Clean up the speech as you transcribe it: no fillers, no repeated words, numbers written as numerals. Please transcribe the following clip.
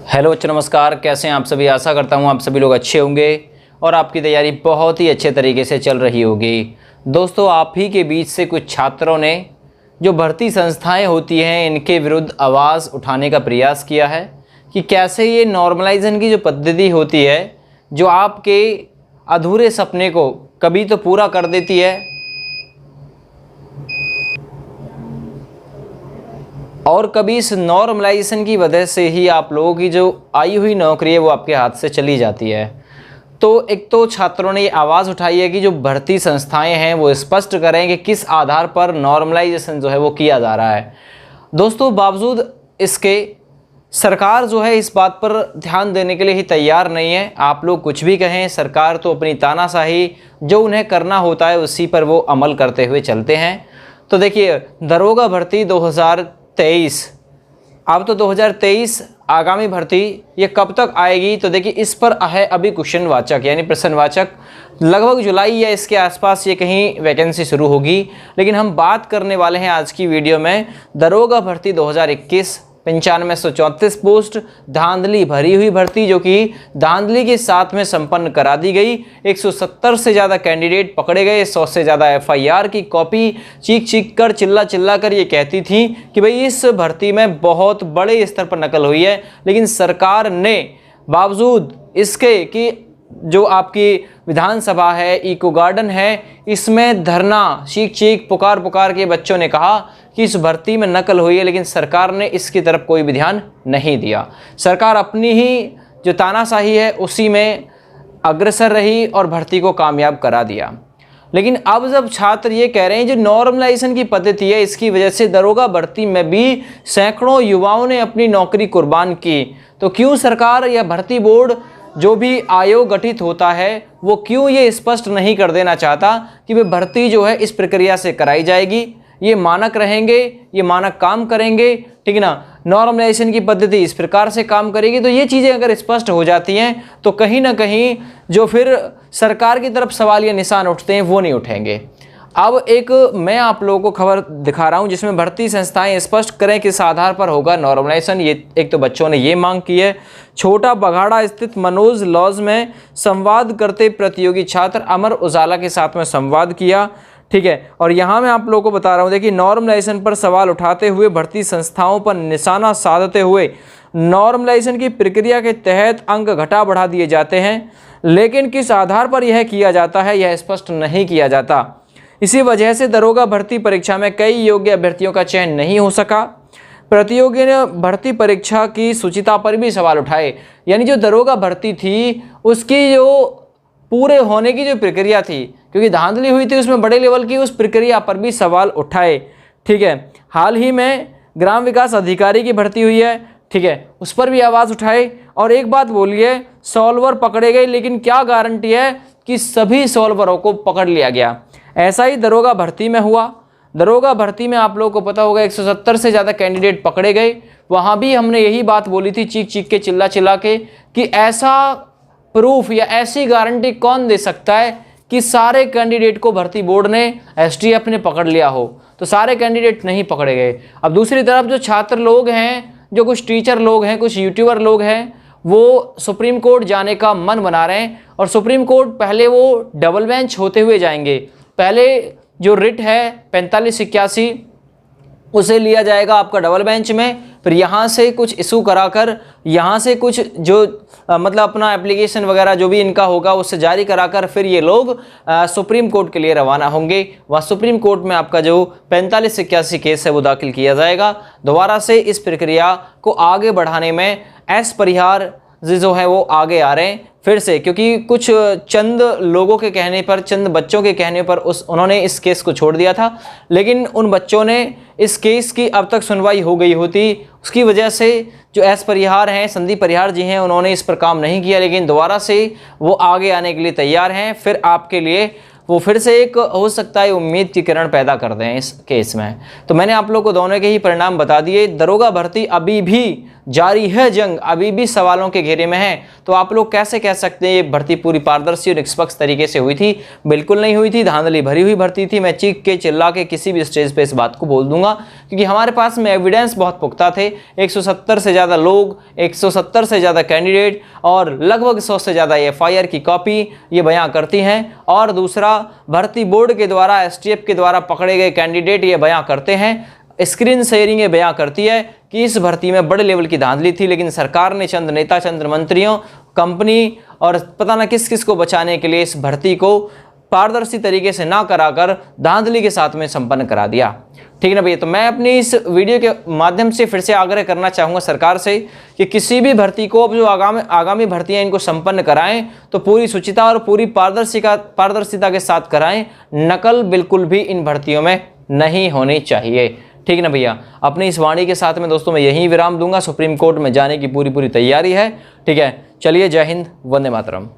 Hello बच्चों, नमस्कार। कैसे हैं आप सभी। आशा करता हूं आप सभी लोग अच्छे होंगे और आपकी तैयारी बहुत ही अच्छे तरीके से चल रही होगी। दोस्तों, आप ही के बीच से कुछ छात्रों ने जो भर्ती संस्थाएं होती हैं इनके विरुद्ध आवाज़ उठाने का प्रयास किया है कि कैसे ये नॉर्मलाइजेशन की जो पद्धति होती है जो आपके अधूरे सपने को कभी तो पूरा कर देती है और कभी इस नॉर्मलाइजेशन की वजह से ही आप लोगों की जो आई हुई नौकरी है वो आपके हाथ से चली जाती है। तो एक तो छात्रों ने ये आवाज़ उठाई है कि जो भर्ती संस्थाएं हैं वो स्पष्ट करें कि किस आधार पर नॉर्मलाइजेशन जो है वो किया जा रहा है। दोस्तों, बावजूद इसके सरकार जो है इस बात पर ध्यान देने के लिए ही तैयार नहीं है। आप लोग कुछ भी कहें, सरकार तो अपनी तानाशाही जो उन्हें करना होता है उसी पर वो अमल करते हुए चलते हैं। तो देखिए, दरोगा भर्ती 2023, अब तो 2023 आगामी भर्ती ये कब तक आएगी, तो देखिए इस पर है अभी क्वेश्चन वाचक यानी प्रश्नवाचक। लगभग जुलाई या इसके आसपास ये कहीं वैकेंसी शुरू होगी। लेकिन हम बात करने वाले हैं आज की वीडियो में दरोगा भर्ती 2021 9534 पोस्ट, धांधली भरी हुई भर्ती जो कि धांधली के साथ में संपन्न करा दी गई। 170 से ज़्यादा कैंडिडेट पकड़े गए। 100 से ज़्यादा एफआईआर की कॉपी चीख चीख कर चिल्ला कर ये कहती थी कि भाई इस भर्ती में बहुत बड़े स्तर पर नकल हुई है। लेकिन सरकार ने बावजूद इसके कि जो आपकी विधानसभा है, इको गार्डन है, इसमें धरना चीख चीख पुकार के बच्चों ने कहा कि इस भर्ती में नकल हुई है, लेकिन सरकार ने इसकी तरफ कोई भी ध्यान नहीं दिया। सरकार अपनी ही जो तानाशाही है उसी में अग्रसर रही और भर्ती को कामयाब करा दिया। लेकिन अब जब छात्र ये कह रहे हैं जो नॉर्मलाइजेशन की पद्धति है इसकी वजह से दरोगा भर्ती में भी सैकड़ों युवाओं ने अपनी नौकरी कुर्बान की, तो क्यों सरकार या भर्ती बोर्ड जो भी आयोग गठित होता है वो क्यों ये स्पष्ट नहीं कर देना चाहता कि वे भर्ती जो है इस प्रक्रिया से कराई जाएगी, ये मानक रहेंगे, ये मानक काम करेंगे, ठीक है ना, नॉर्मलाइजेशन की पद्धति इस प्रकार से काम करेगी। तो ये चीज़ें अगर स्पष्ट हो जाती हैं तो कहीं ना कहीं जो फिर सरकार की तरफ सवाल या निशान उठते हैं वो नहीं उठेंगे। अब एक मैं आप लोगों को खबर दिखा रहा हूं जिसमें भर्ती संस्थाएं स्पष्ट करें किस आधार पर होगा नॉर्मलाइजेशन। ये एक तो बच्चों ने ये मांग की है। छोटा बघाड़ा स्थित मनोज लॉज में संवाद करते प्रतियोगी छात्र अमर उजाला के साथ में संवाद किया, ठीक है। और यहाँ मैं आप लोगों को बता रहा हूँ, देखिए नॉर्मलाइजेशन पर सवाल उठाते हुए भर्ती संस्थाओं पर निशाना साधते हुए नॉर्मलाइजेशन की प्रक्रिया के तहत अंक घटा बढ़ा दिए जाते हैं, लेकिन किस आधार पर यह किया जाता है यह स्पष्ट नहीं किया जाता। इसी वजह से दरोगा भर्ती परीक्षा में कई योग्य अभ्यर्थियों का चयन नहीं हो सका। प्रतियोगी ने भर्ती परीक्षा की शुचिता पर भी सवाल उठाए, यानी जो दरोगा भर्ती थी उसकी जो पूरे होने की जो प्रक्रिया थी, क्योंकि धांधली हुई थी उसमें बड़े लेवल की, उस प्रक्रिया पर भी सवाल उठाए, ठीक है। हाल ही में ग्राम विकास अधिकारी की भर्ती हुई है, ठीक है, उस पर भी आवाज़ उठाए। और एक बात बोलिए, सॉल्वर पकड़े गए, लेकिन क्या गारंटी है कि सभी सॉल्वरों को पकड़ लिया गया। ऐसा ही दरोगा भर्ती में हुआ। दरोगा भर्ती में आप लोगों को पता होगा 170 से ज़्यादा कैंडिडेट पकड़े गए। वहाँ भी हमने यही बात बोली थी चीख चीख के चिल्ला के कि ऐसा प्रूफ या ऐसी गारंटी कौन दे सकता है कि सारे कैंडिडेट को भर्ती बोर्ड ने एसटीएफ ने पकड़ लिया हो। तो सारे कैंडिडेट नहीं पकड़े गए। अब दूसरी तरफ जो छात्र लोग हैं, जो कुछ टीचर लोग हैं, कुछ यूट्यूबर लोग हैं, वो सुप्रीम कोर्ट जाने का मन बना रहे हैं। और सुप्रीम कोर्ट पहले वो डबल बेंच होते हुए जाएंगे। पहले जो रिट है 4581 उसे लिया जाएगा आपका डबल बेंच में, फिर यहाँ से कुछ इशू कराकर, यहाँ से कुछ जो मतलब अपना एप्लीकेशन वगैरह जो भी इनका होगा उससे जारी कराकर फिर ये लोग सुप्रीम कोर्ट के लिए रवाना होंगे। वह सुप्रीम कोर्ट में आपका जो 4581 केस है वो दाखिल किया जाएगा। दोबारा से इस प्रक्रिया को आगे बढ़ाने में एस परिहार जो है वो आगे आ रहे हैं फिर से, क्योंकि कुछ चंद लोगों के कहने पर, चंद बच्चों के कहने पर उन्होंने इस केस को छोड़ दिया था। लेकिन उन बच्चों ने इस केस की अब तक सुनवाई हो गई होती, उसकी वजह से जो एस परिहार हैं, संदीप परिहार जी हैं, उन्होंने इस पर काम नहीं किया। लेकिन दोबारा से वो आगे आने के लिए तैयार हैं। फिर आपके लिए वो फिर से एक हो सकता है उम्मीद की किरण पैदा कर दें इस केस में। तो मैंने आप लोग को दोनों के ही परिणाम बता दिए। दरोगा भर्ती अभी भी जारी है जंग अभी भी सवालों के घेरे में है। तो आप लोग कैसे कह सकते हैं ये भर्ती पूरी पारदर्शी और निष्पक्ष तरीके से हुई थी? बिल्कुल नहीं हुई थी, धांधली भरी हुई भर्ती थी। मैं चीख के चिल्ला के किसी भी स्टेज पे इस बात को बोल दूंगा, क्योंकि हमारे पास में एविडेंस बहुत पुख्ता थे। 170 से ज़्यादा लोग, 170 से ज़्यादा कैंडिडेट और लगभग 100 से ज़्यादा FIR की कॉपी ये बयां करती हैं। और दूसरा, भर्ती बोर्ड के द्वारा STF के द्वारा पकड़े गए कैंडिडेट ये बयां करते हैं, स्क्रीन शेयरिंग ये बयां करती है कि इस भर्ती में बड़े लेवल की धांधली थी, लेकिन सरकार ने चंद नेता, चंद मंत्रियों, कंपनी और पता ना किस किस को बचाने के लिए इस भर्ती को पारदर्शी तरीके से ना कराकर धांधली के साथ में संपन्न करा दिया। ठीक है ना भैया? तो मैं अपनी इस वीडियो के माध्यम से फिर से आग्रह करना चाहूँगा सरकार से कि किसी भी भर्ती को, अब जो आगामी भर्तियाँ इनको संपन्न कराएं तो पूरी शुचिता और पूरी पारदर्शिता के साथ कराएं। नकल बिल्कुल भी इन भर्तियों में नहीं होनी चाहिए। ठीक है ना भैया? अपनी इस वाणी के साथ में दोस्तों मैं यहीं विराम दूंगा। सुप्रीम कोर्ट में जाने की पूरी तैयारी है। ठीक है, चलिए, जय हिंद, वंदे मातरम।